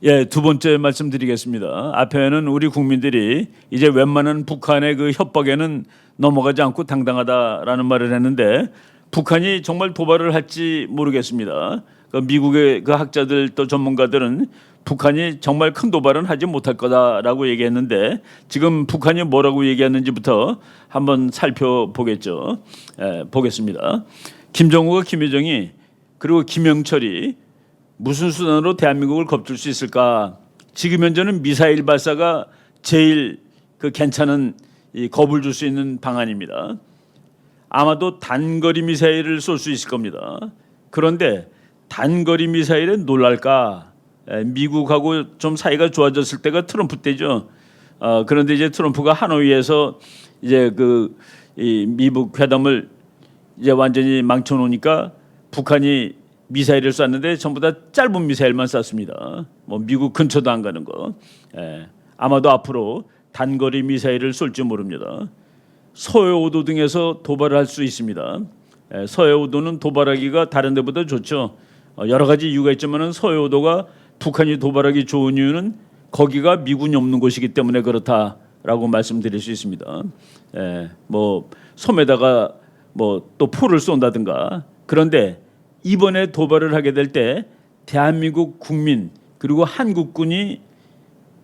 예, 두 번째 말씀드리겠습니다. 앞에는 우리 국민들이 이제 웬만한 북한의 그 협박에는 넘어가지 않고 당당하다라는 말을 했는데 북한이 정말 도발을 할지 모르겠습니다. 그 미국의 그 학자들 또 전문가들은 북한이 정말 큰 도발은 하지 못할 거다라고 얘기했는데 지금 북한이 뭐라고 얘기하는지부터 한번 살펴보겠죠. 보겠습니다. 김정우와 김여정이 그리고 김영철이 무슨 수단으로 대한민국을 겁줄 수 있을까? 지금 현재는 미사일 발사가 제일 그 괜찮은 이 겁을 줄 수 있는 방안입니다. 아마도 단거리 미사일을 쏠 수 있을 겁니다. 그런데 단거리 미사일에 놀랄까? 미국하고 좀 사이가 좋아졌을 때가 트럼프 때죠. 그런데 이제 트럼프가 하노이에서 이제 이 미북 회담을 이제 완전히 망쳐놓으니까 북한이 미사일을 쐈는데 전부 다 짧은 미사일만 쐈습니다. 뭐 미국 근처도 안 가는 거. 아마도 앞으로 단거리 미사일을 쏠지 모릅니다. 서해오도 등에서 도발을 할 수 있습니다. 서해오도는 도발하기가 다른 데보다 좋죠. 여러 가지 이유가 있지만은 서해오도가 북한이 도발하기 좋은 이유는 거기가 미군이 없는 곳이기 때문에 그렇다라고 말씀드릴 수 있습니다. 뭐 섬에다가 뭐 또 포를 쏜다든가. 그런데 이번에 도발을 하게 될 때 대한민국 국민 그리고 한국군이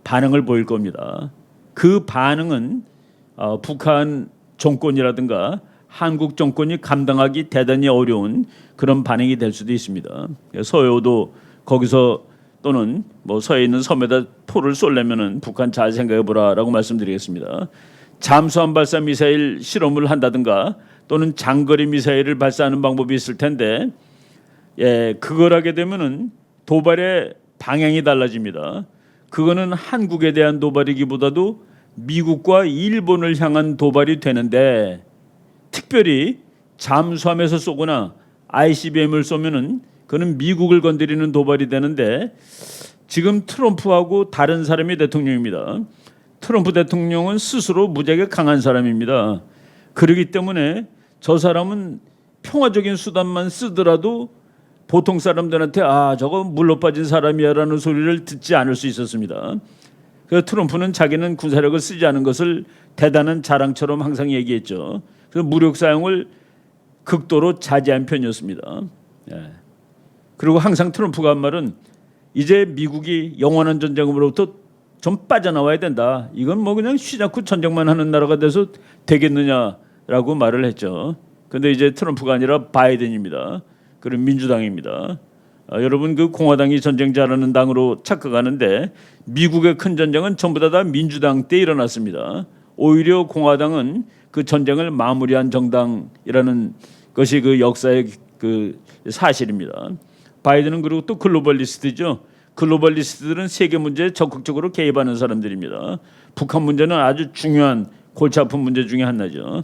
반응을 보일 겁니다. 그 반응은 북한 정권이라든가 한국 정권이 감당하기 대단히 어려운 그런 반응이 될 수도 있습니다. 서해오도 거기서 또는 뭐 서해에 있는 섬에다 포를 쏠려면은 북한 잘 생각해보라라고 말씀드리겠습니다. 잠수함 발사 미사일 실험을 한다든가 또는 장거리 미사일을 발사하는 방법이 있을 텐데 그걸 하게 되면은 도발의 방향이 달라집니다. 그거는 한국에 대한 도발이기보다도 미국과 일본을 향한 도발이 되는데 특별히 잠수함에서 쏘거나 ICBM을 쏘면은 그거는 미국을 건드리는 도발이 되는데 지금 트럼프하고 다른 사람이 대통령입니다. 트럼프 대통령은 스스로 무지하게 강한 사람입니다. 그렇기 때문에 저 사람은 평화적인 수단만 쓰더라도 보통 사람들한테 저거 물로 빠진 사람이야라는 소리를 듣지 않을 수 있었습니다. 그래서 트럼프는 자기는 군사력을 쓰지 않은 것을 대단한 자랑처럼 항상 얘기했죠. 그래서 무력 사용을 극도로 자제한 편이었습니다. 그리고 항상 트럼프가 한 말은 이제 미국이 영원한 전쟁으로부터 좀 빠져나와야 된다. 이건 뭐 그냥 쉬지 않고 전쟁만 하는 나라가 돼서 되겠느냐라고 말을 했죠. 그런데 이제 트럼프가 아니라 바이든입니다. 그리고 민주당입니다. 여러분 그 공화당이 전쟁 잘하는 당으로 착각하는데 미국의 큰 전쟁은 전부 다 민주당 때 일어났습니다. 오히려 공화당은 그 전쟁을 마무리한 정당이라는 것이 그 역사의 그 사실입니다. 바이든은 그리고 또 글로벌리스트죠. 글로벌리스트들은 세계 문제에 적극적으로 개입하는 사람들입니다. 북한 문제는 아주 중요한 골치 아픈 문제 중에 하나죠.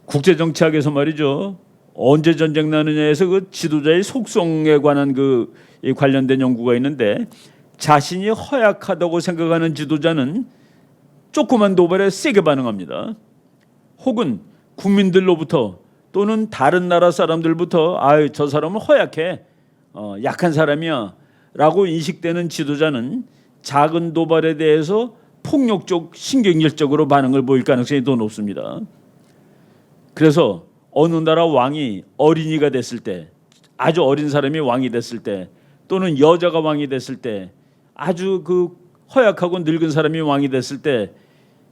국제 정치학에서 말이죠. 언제 전쟁 나느냐에서 그 지도자의 속성에 관한 그 관련된 연구가 있는데 자신이 허약하다고 생각하는 지도자는 조그만 도발에 세게 반응합니다. 혹은 국민들로부터 또는 다른 나라 사람들부터 저 사람은 허약해, 약한 사람이야 라고 인식되는 지도자는 작은 도발에 대해서 폭력적, 신경질적으로 반응을 보일 가능성이 더 높습니다. 그래서 어느 나라 왕이 어린이가 됐을 때, 아주 어린 사람이 왕이 됐을 때, 또는 여자가 왕이 됐을 때, 아주 그 허약하고 늙은 사람이 왕이 됐을 때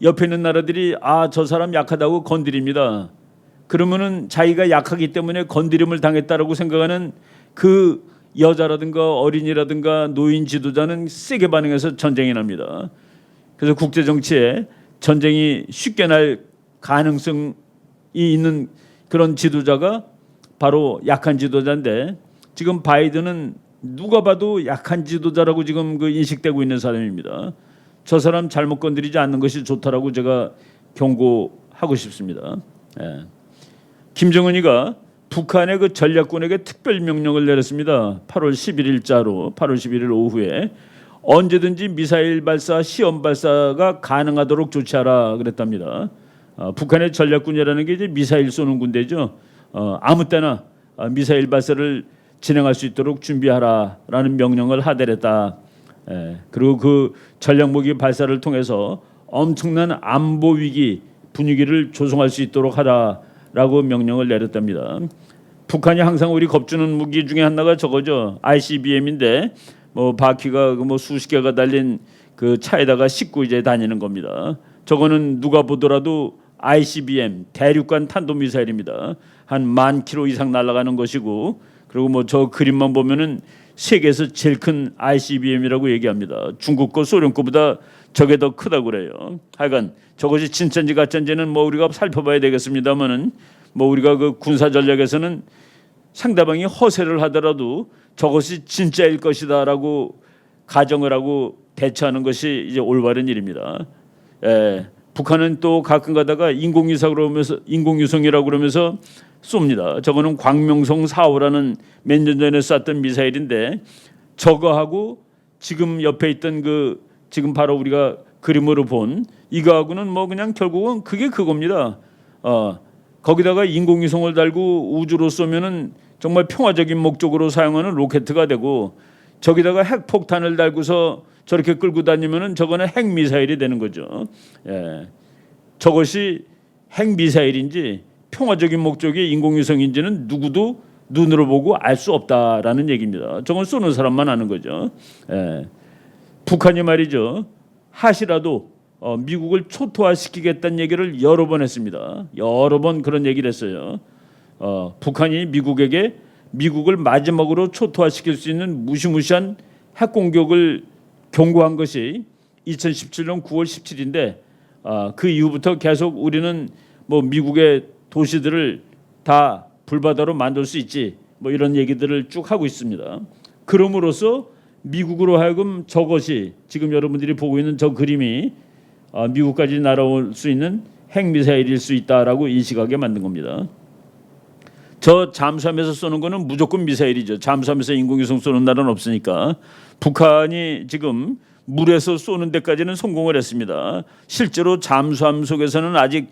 옆에 있는 나라들이 저 사람 약하다고 건드립니다. 그러면은 자기가 약하기 때문에 건드림을 당했다라고 생각하는 그 여자라든가 어린이라든가 노인 지도자는 세게 반응해서 전쟁이 납니다. 그래서 국제 정치에 전쟁이 쉽게 날 가능성이 있는 그런 지도자가 바로 약한 지도자인데 지금 바이든은 누가 봐도 약한 지도자라고 지금 그 인식되고 있는 사람입니다. 저 사람 잘못 건드리지 않는 것이 좋다라고 제가 경고하고 싶습니다. 김정은이가 북한의 그 전략군에게 특별 명령을 내렸습니다. 8월 11일자로 8월 11일 오후에 언제든지 미사일 발사, 시험 발사가 가능하도록 조치하라 그랬답니다. 북한의 전략군이라는 게 이제 미사일 쏘는 군대죠. 아무 때나 미사일 발사를 진행할 수 있도록 준비하라라는 명령을 하대했다. 그리고 그 전략무기 발사를 통해서 엄청난 안보 위기 분위기를 조성할 수 있도록 하라라고 명령을 내렸답니다. 북한이 항상 우리 겁주는 무기 중에 하나가 저거죠. ICBM인데 뭐 바퀴가 뭐 수십 개가 달린 그 차에다가 싣고 이제 다니는 겁니다. 저거는 누가 보더라도 ICBM 대륙간 탄도미사일입니다. 한 10,000km 이상 날아가는 것이고, 그리고 뭐 저 그림만 보면은 세계에서 제일 큰 ICBM이라고 얘기합니다. 중국 거, 소련 거보다 저게 더 크다고 그래요. 하여간 저것이 진짜인지 가짜인지는 뭐 우리가 살펴봐야 되겠습니다만은, 뭐 우리가 그 군사 전략에서는 상대방이 허세를 하더라도 저것이 진짜일 것이다라고 가정을 하고 대처하는 것이 이제 올바른 일입니다. 북한은 또 가끔 가다가 인공위성이라고 그러면서 쏩니다. 저거는 광명성 4호라는 몇 년 전에 쐈던 미사일인데, 저거하고 지금 옆에 있던 그 지금 바로 우리가 그림으로 본 이거하고는 뭐 그냥 결국은 그게 그겁니다. 거기다가 인공위성을 달고 우주로 쏘면은 정말 평화적인 목적으로 사용하는 로켓가 되고, 저기다가 핵폭탄을 달고서 저렇게 끌고 다니면은 저거는 핵미사일이 되는 거죠. 저것이 핵미사일인지 평화적인 목적의 인공위성인지는 누구도 눈으로 보고 알 수 없다라는 얘기입니다. 저건 쏘는 사람만 아는 거죠. 북한이 말이죠, 하시라도 미국을 초토화시키겠다는 얘기를 여러 번 했습니다. 여러 번 그런 얘기를 했어요. 북한이 미국을 마지막으로 초토화시킬 수 있는 무시무시한 핵 공격을 경고한 것이 2017년 9월 17일인데, 그 이후부터 계속 우리는 뭐 미국의 도시들을 다 불바다로 만들 수 있지, 뭐 이런 얘기들을 쭉 하고 있습니다. 그럼으로써 미국으로 하여금 저것이 지금 여러분들이 보고 있는 저 그림이 미국까지 날아올 수 있는 핵미사일일 수 있다라고 인식하게 만든 겁니다. 저 잠수함에서 쏘는 거는 무조건 미사일이죠. 잠수함에서 인공위성 쏘는 나라는 없으니까. 북한이 지금 물에서 쏘는 데까지는 성공을 했습니다. 실제로 잠수함 속에서는 아직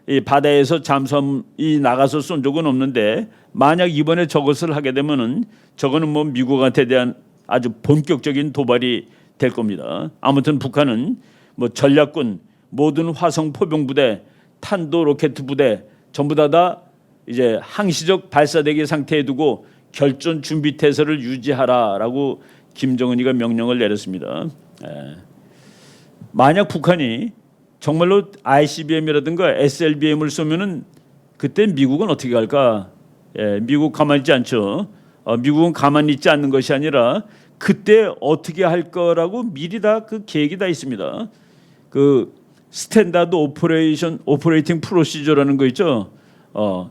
이 바다에서 잠수함이 나가서 쏜 적은 없는데, 만약 이번에 저것을 하게 되면은 저거는 뭐 미국한테 대한 아주 본격적인 도발이 될 겁니다. 아무튼 북한은 뭐 전략군, 모든 화성 포병 부대, 탄도 로켓 부대 전부 다 이제 항시적 발사대기 상태에 두고 결전 준비 태세를 유지하라라고 김정은이가 명령을 내렸습니다. 만약 북한이 정말로 ICBM이라든가 SLBM을 쏘면은 그때 미국은 어떻게 할까? 미국 가만히 있지 않죠. 미국은 가만히 있지 않는 것이 아니라 그때 어떻게 할 거라고 미리 다 그 계획이 다 있습니다. 그 스탠다드 오퍼레이팅 프로시저라는 거 있죠.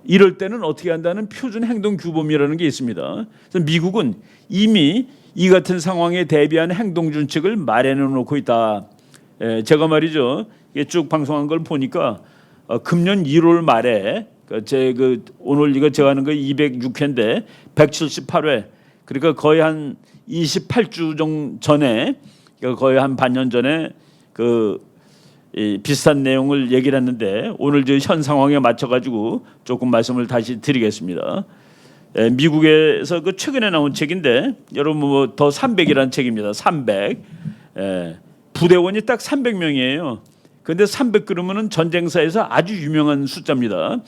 이럴 때는 어떻게 한다는 표준 행동 규범이라는 게 있습니다. 그래서 미국은 이미 이 같은 상황에 대비한 행동 준칙을 마련해 놓고 있다. 제가 말이죠, 쭉 방송한 걸 보니까 금년 1월 말에 오늘 이거 제가 하는 거 206회인데 178회, 그러니까 거의 한 28주 정도 전에, 거의 한 반년 전에 비슷한 내용을 얘기를 했는데, 오늘 현 상황에 맞춰 가지고 조금 말씀을 다시 드리겠습니다. 미국에서 그 최근에 나온 책인데, 여러분 뭐 더 300이라는 책입니다. 300. 부대원이 딱 300명이에요. 그런데 300 그러면은 전쟁사에서 아주 유명한 숫자입니다.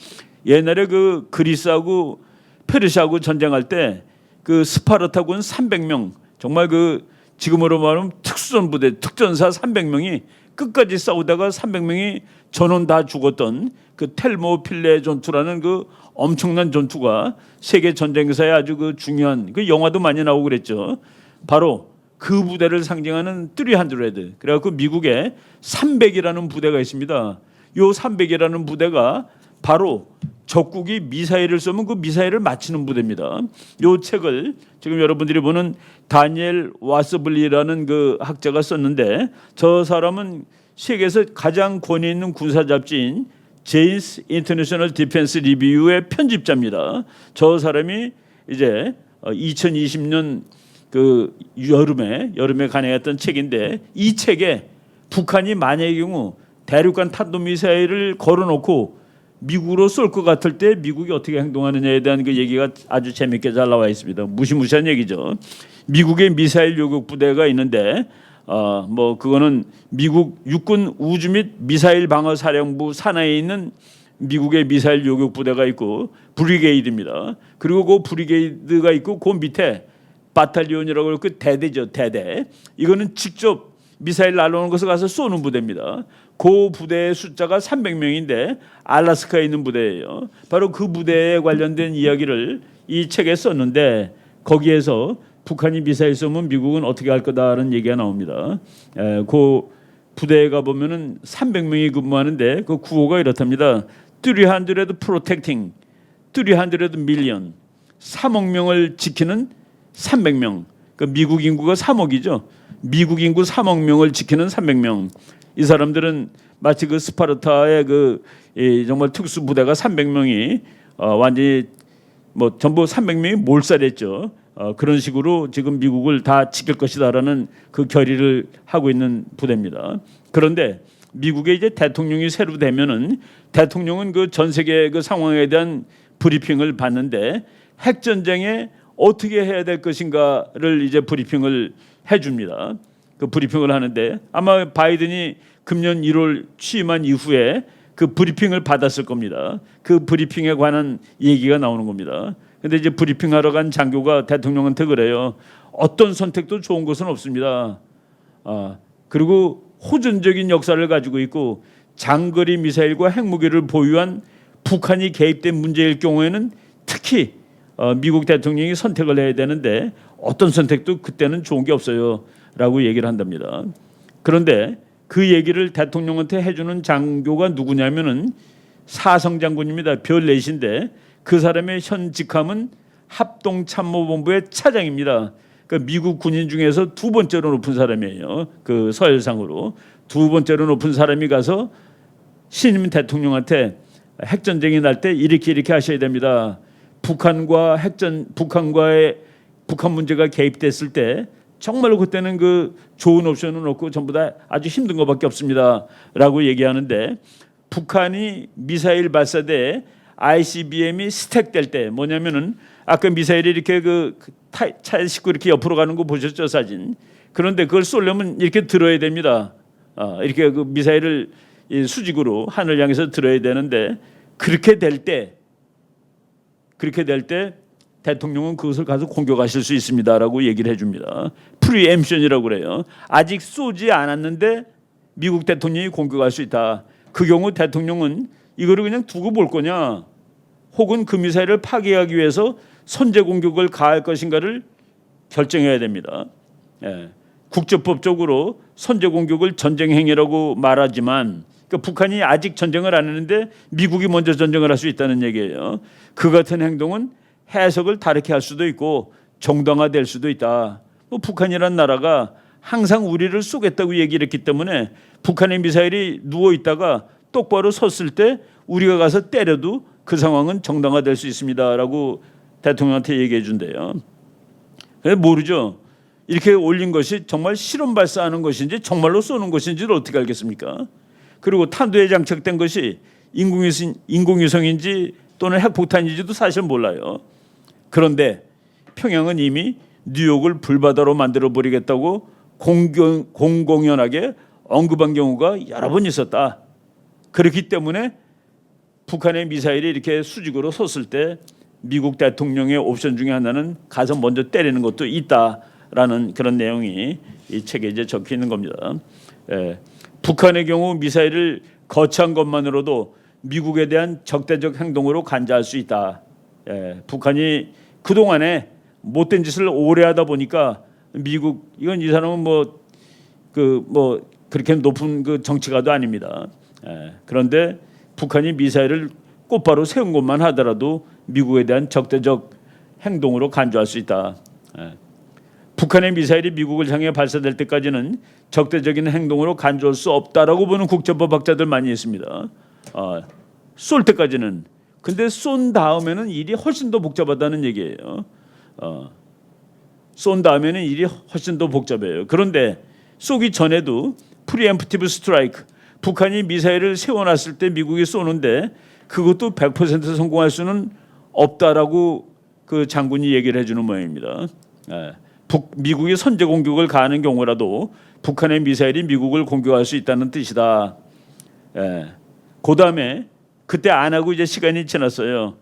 옛날에 그 그리스하고 페르시아하고 전쟁할 때 그 스파르타군 300명, 정말 그 지금으로 말하면 특수전 부대, 특전사 300명이 끝까지 싸우다가 300명이 전원 다 죽었던 그 텔모필레 전투라는 그 엄청난 전투가 세계 전쟁사에 아주 그 중요한, 그 영화도 많이 나오고 그랬죠. 바로 그 부대를 상징하는 300. 그래갖고 미국에 300이라는 부대가 있습니다. 요 300이라는 부대가 바로 적국이 미사일을 쏘면 그 미사일을 맞히는 부대입니다. 요 책을 지금 여러분들이 보는 다니엘 와스블리라는 그 학자가 썼는데, 저 사람은 세계에서 가장 권위 있는 군사 잡지인 제인스 인터내셔널 디펜스 리뷰의 편집자입니다. 저 사람이 이제 2020년 그 여름에 간행했던 책인데, 이 책에 북한이 만약의 경우 대륙간 탄도미사일을 걸어놓고 미국으로 쏠 것 같을 때 미국이 어떻게 행동하느냐에 대한 그 얘기가 아주 재밌게 잘 나와 있습니다. 무시무시한 얘기죠. 미국의 미사일 요격 부대가 있는데 뭐 그거는 미국 육군 우주 및 미사일 방어 사령부 산하에 있는 미국의 미사일 요격 부대가 있고 브리게이드입니다. 그리고 그 브리게이드가 있고 그 밑에 바탈리온이라고 그 대대죠. 대대. 이거는 직접 미사일 날아오는 것을 가서 쏘는 부대입니다. 그 부대의 숫자가 300명인데 알래스카에 있는 부대예요. 바로 그 부대에 관련된 이야기를 이 책에 썼는데 거기에서 북한이 미사일 쏘면 미국은 어떻게 할 거다라는 얘기가 나옵니다. 그 부대에 가 보면은 300명이 근무하는데 그 구호가 이렇답니다. 300 protecting, 300 million. 3억 명을 지키는 300명. 그 미국 인구가 3억이죠. 미국 인구 3억 명을 지키는 300명. 이 사람들은 마치 그 스파르타의 그 정말 특수 부대가 300명이 완전히 뭐 전부 300명이 몰살했죠. 그런 식으로 지금 미국을 다 지킬 것이다라는 그 결의를 하고 있는 부대입니다. 그런데 미국의 이제 대통령이 새로 되면은 대통령은 그 전 세계 그 상황에 대한 브리핑을 받는데 핵 전쟁에 어떻게 해야 될 것인가를 이제 브리핑을 해줍니다. 그 브리핑을 하는데 아마 바이든이 금년 1월 취임한 이후에 그 브리핑을 받았을 겁니다. 그 브리핑에 관한 얘기가 나오는 겁니다. 근데 이제 브리핑하러 간 장교가 대통령한테 그래요. 어떤 선택도 좋은 것은 없습니다. 그리고 호전적인 역사를 가지고 있고 장거리 미사일과 핵무기를 보유한 북한이 개입된 문제일 경우에는 특히 미국 대통령이 선택을 해야 되는데 어떤 선택도 그때는 좋은 게 없어요 라고 얘기를 한답니다. 그런데 그 얘기를 대통령한테 해주는 장교가 누구냐면은 사성 장군입니다. 별 4인데 그 사람의 현 직함은 합동참모본부의 차장입니다. 그러니까 미국 군인 중에서 두 번째로 높은 사람이에요. 그 서열상으로 두 번째로 높은 사람이 가서 신임 대통령한테 핵전쟁이 날 때 이렇게 하셔야 됩니다. 북한과의 북한 문제가 개입됐을 때 정말로 그때는 그 좋은 옵션은 없고 전부 다 아주 힘든 것밖에 없습니다라고 얘기하는데 북한이 미사일 발사대에 ICBM이 스택될 때 뭐냐면은 아까 미사일이 이렇게 그 차에 싣고 이렇게 옆으로 가는 거 보셨죠 사진? 그런데 그걸 쏘려면 이렇게 들어야 됩니다. 이렇게 그 미사일을 수직으로 하늘 향해서 들어야 되는데 그렇게 될 때 대통령은 그것을 가서 공격하실 수 있습니다라고 얘기를 해줍니다. 프리엠션이라고 그래요. 아직 쏘지 않았는데 미국 대통령이 공격할 수 있다. 그 경우 대통령은 이거를 그냥 두고 볼 거냐 혹은 그 미사일을 파괴하기 위해서 선제 공격을 가할 것인가를 결정해야 됩니다. 국제법적으로 선제 공격을 전쟁 행위라고 말하지만 그러니까 북한이 아직 전쟁을 안 했는데 미국이 먼저 전쟁을 할 수 있다는 얘기예요. 그 같은 행동은 해석을 다르게 할 수도 있고 정당화될 수도 있다. 북한이라는 나라가 항상 우리를 쏘겠다고 얘기를 했기 때문에 북한의 미사일이 누워 있다가 똑바로 섰을 때 우리가 가서 때려도 그 상황은 정당화될 수 있습니다라고 대통령한테 얘기해 준대요. 모르죠. 이렇게 올린 것이 정말 실험 발사하는 것인지 정말로 쏘는 것인지를 어떻게 알겠습니까? 그리고 탄도에 장착된 것이 인공위성인지 또는 핵폭탄인지도 사실 몰라요. 그런데 평양은 이미 뉴욕을 불바다로 만들어버리겠다고 공공연하게 언급한 경우가 여러 번 있었다. 그렇기 때문에 북한의 미사일이 이렇게 수직으로 섰을 때 미국 대통령의 옵션 중에 하나는 가서 먼저 때리는 것도 있다라는 그런 내용이 이 책에 이제 적혀 있는 겁니다. 북한의 경우 미사일을 거치한 것만으로도 미국에 대한 적대적 행동으로 간주할 수 있다. 북한이 그동안에 못된 짓을 오래 하다 보니까 미국 이건 이 사람은 뭐 그렇게 높은 그 정치가도 아닙니다. 그런데 북한이 미사일을 곧바로 세운 것만 하더라도 미국에 대한 적대적 행동으로 간주할 수 있다. 북한의 미사일이 미국을 향해 발사될 때까지는 적대적인 행동으로 간주할 수 없다라고 보는 국제법 학자들 많이 있습니다. 쏠 때까지는. 근데 쏜 다음에는 일이 훨씬 더 복잡하다는 얘기예요. 쏜 다음에는 일이 훨씬 더 복잡해요. 그런데 쏘기 전에도 프리엠프티브 스트라이크 북한이 미사일을 세워놨을 때 미국이 쏘는데 그것도 100% 성공할 수는 없다라고 그 장군이 얘기를 해주는 모양입니다. 미국이 선제 공격을 가하는 경우라도 북한의 미사일이 미국을 공격할 수 있다는 뜻이다. 그 다음에 그때 안 하고 이제 시간이 지났어요.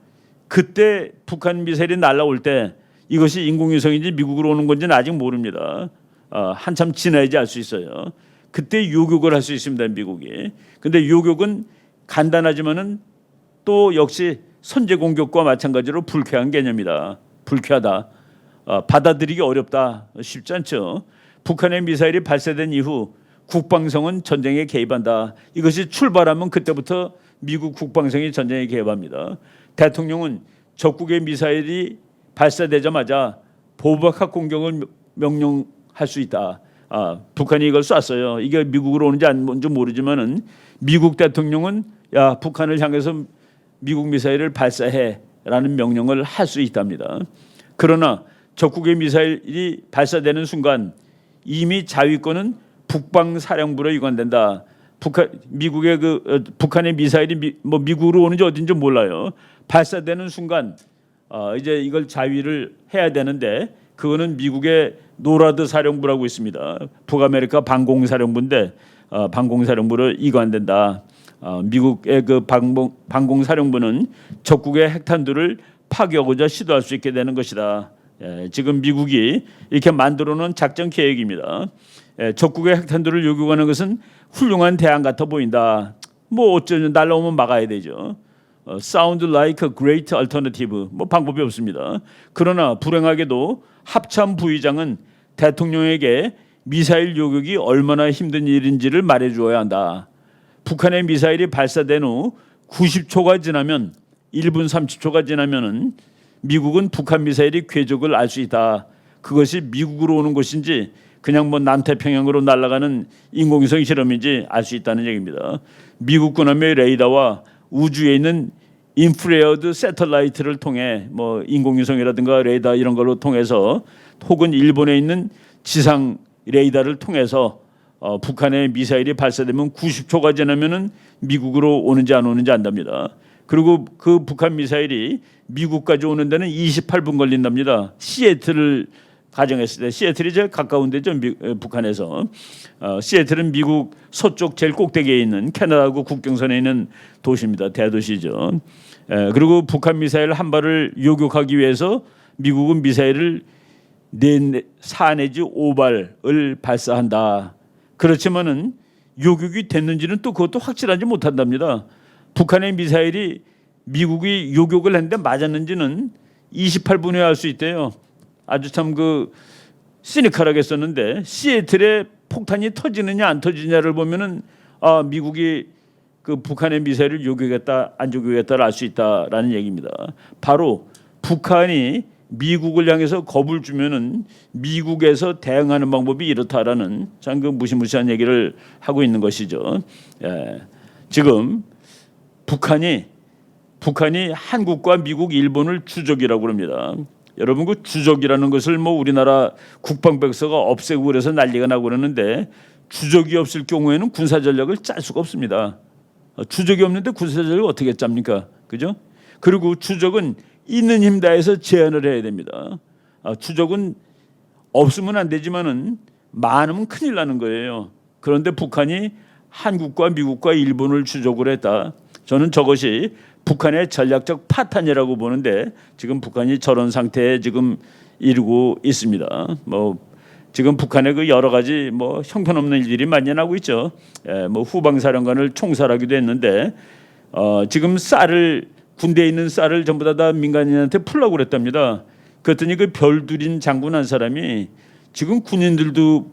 그때 북한 미사일이 날아올 때 이것이 인공위성인지 미국으로 오는 건지는 아직 모릅니다. 한참 지나야지 알 수 있어요. 그때 요격을 할 수 있습니다, 미국이. 근데 요격은 간단하지만은 또 역시 선제 공격과 마찬가지로 불쾌한 개념이다. 불쾌하다. 받아들이기 어렵다. 쉽지 않죠. 북한의 미사일이 발사된 이후 국방성은 전쟁에 개입한다. 이것이 출발하면 그때부터 미국 국방성이 전쟁에 개입합니다. 대통령은 적국의 미사일이 발사되자마자 보복학 공격을 명령할 수 있다. 북한이 이걸 쐈어요. 이게 미국으로 오는지 안 오는지 모르지만은 미국 대통령은 야 북한을 향해서 미국 미사일을 발사해라는 명령을 할 수 있답니다. 그러나 적국의 미사일이 발사되는 순간 이미 자위권은 북방사령부로 이관된다. 북한의 미사일이 미국으로 오는지 어딘지 몰라요. 발사되는 순간 이제 이걸 자위를 해야 되는데 그거는 미국의 노라드 사령부라고 있습니다. 북아메리카 방공사령부인데 방공사령부로 이관된다. 미국의 그 방공사령부는 적국의 핵탄두를 파괴하고자 시도할 수 있게 되는 것이다. 지금 미국이 이렇게 만들어놓은 작전 계획입니다. 적국의 핵탄두를 요구하는 것은 훌륭한 대안 같아 보인다. 뭐 어쩌면 날라오면 막아야 되죠. Sound like a great alternative. 뭐 방법이 없습니다. 그러나 불행하게도 합참 부의장은 대통령에게 미사일 요격이 얼마나 힘든 일인지를 말해주어야 한다. 북한의 미사일이 발사된 후 90초가 지나면 1분 30초가 지나면은 미국은 북한 미사일이 궤적을 알 수 있다. 그것이 미국으로 오는 것인지 그냥 뭐 남태평양으로 날아가는 인공위성 실험인지 알 수 있다는 얘기입니다. 미국 군함의 레이더와 우주에 있는 인프레어드 새틀라이트를 통해 뭐 인공위성이라든가 레이더 이런 걸로 통해서 혹은 일본에 있는 지상 레이더를 통해서 북한의 미사일이 발사되면 90초가 지나면은 미국으로 오는지 안 오는지 안답니다. 그리고 그 북한 미사일이 미국까지 오는 데는 28분 걸린답니다. 시애틀을 가정했을 때 시애틀이 제일 가까운 데죠. 북한에서. 시애틀은 미국 서쪽 제일 꼭대기에 있는 캐나다하고 국경선에 있는 도시입니다. 대도시죠. 그리고 북한 미사일 한 발을 요격하기 위해서 미국은 미사일을 4 내지 5발을 발사한다. 그렇지만은 요격이 됐는지는 또 그것도 확실하지 못한답니다. 북한의 미사일이 미국이 요격을 했는데 맞았는지는 28분에 알 수 있대요. 아주 참 그 시니컬하게 썼는데 시애틀에 폭탄이 터지느냐 안 터지느냐를 보면은 미국이 그 북한의 미사일을 요격했다 안 요격했다를 알 수 있다라는 얘기입니다. 바로 북한이 미국을 향해서 겁을 주면은 미국에서 대응하는 방법이 이렇다라는 참 그 무시무시한 얘기를 하고 있는 것이죠. 지금 북한이 한국과 미국, 일본을 주적이라고 그럽니다. 여러분 그 주적이라는 것을 뭐 우리나라 국방백서가 없애고 그래서 난리가 나고 그러는데 주적이 없을 경우에는 군사 전략을 짤 수가 없습니다. 주적이 없는데 군사 전략을 어떻게 짭니까? 그죠? 그리고 주적은 있는 힘 다해서 제한을 해야 됩니다. 주적은 없으면 안 되지만은 많으면 큰일 나는 거예요. 그런데 북한이 한국과 미국과 일본을 주적으로 했다. 저는 저것이 북한의 전략적 파탄이라고 보는데 지금 북한이 저런 상태에 지금 이르고 있습니다. 뭐 지금 북한의 그 여러 가지 뭐 형편없는 일들이 만연하고 있죠. 뭐 후방사령관을 총살하기도 했는데 지금 군대에 있는 쌀을 전부 다 민간인한테 풀라고 그랬답니다. 그랬더니 그 별두린 장군 한 사람이 지금 군인들도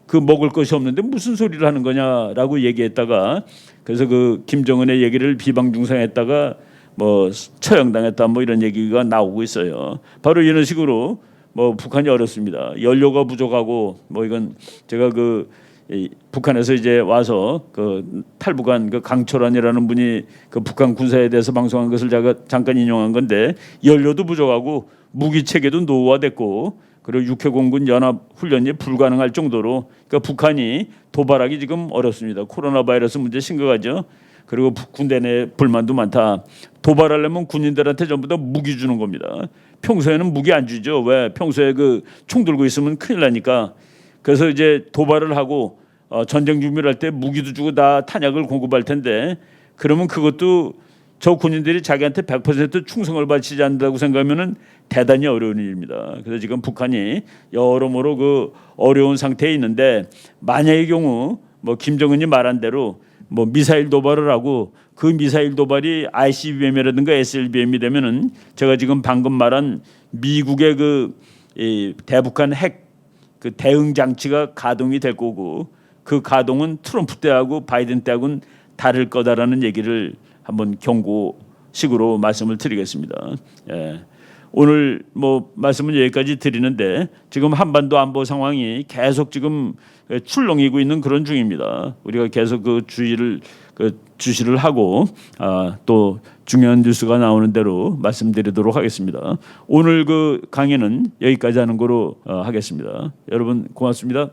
그 먹을 것이 없는데 무슨 소리를 하는 거냐라고 얘기했다가 그래서 그 김정은의 얘기를 비방중상했다가 뭐 처형당했다 뭐 이런 얘기가 나오고 있어요. 바로 이런 식으로 뭐 북한이 어렵습니다. 연료가 부족하고 뭐 이건 제가 북한에서 이제 와서 그 탈북한 그 강철환이라는 분이 그 북한 군사에 대해서 방송한 것을 제가 잠깐 인용한 건데 연료도 부족하고 무기 체계도 노후화됐고 그리고 육해공군 연합 훈련이 불가능할 정도로 그러니까 북한이 도발하기 지금 어렵습니다. 코로나 바이러스 문제 심각하죠. 그리고 군대 내 불만도 많다. 도발하려면 군인들한테 전부 다 무기 주는 겁니다. 평소에는 무기 안 주죠. 왜? 평소에 그 총 들고 있으면 큰일 나니까. 그래서 이제 도발을 하고 전쟁 준비를 할 때 무기도 주고 다 탄약을 공급할 텐데, 그러면 그것도 저 군인들이 자기한테 100% 충성을 바치지 않는다고 생각하면은 대단히 어려운 일입니다. 그래서 지금 북한이 여러모로 그 어려운 상태에 있는데, 만약의 경우 뭐 김정은이 말한 대로 뭐 미사일 도발을 하고 그 미사일 도발이 ICBM이라든가 SLBM이 되면은 제가 지금 방금 말한 미국의 이 대북한 핵 그 대응 장치가 가동이 될 거고, 그 가동은 트럼프 때하고 바이든 때하고는 다를 거다라는 얘기를 한번 경고식으로 말씀을 드리겠습니다. 예. 오늘 뭐 말씀은 여기까지 드리는데, 지금 한반도 안보 상황이 계속 지금 출렁이고 있는 그런 중입니다. 우리가 계속 그 주시를 하고 또 중요한 뉴스가 나오는 대로 말씀드리도록 하겠습니다. 오늘 그 강의는 여기까지 하는 거로 하겠습니다. 여러분 고맙습니다.